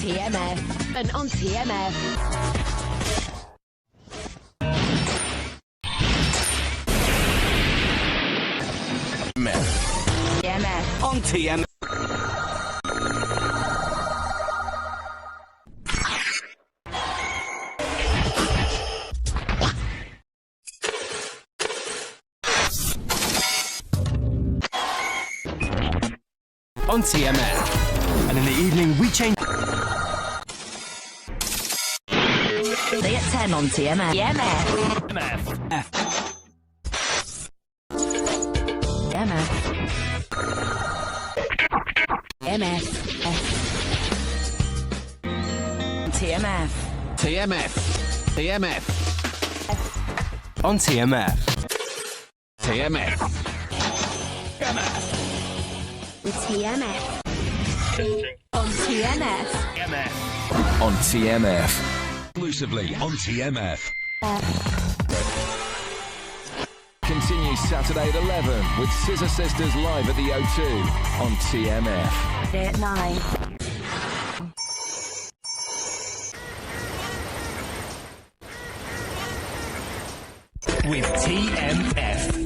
TMF and on TMF. TMF on TMF. On TMF. And in the evening we change. Stay at 10 on TMF. TMF. TMF. F. TMF. TMF. TMF. TMF. TMF. On TMF. TMF. TMF. TMF. On TMF. TMF. On TMF. Exclusively on TMF. Continues Saturday at 11 with Scissor Sisters live at the O2 on TMF. Day at 9. With TMF.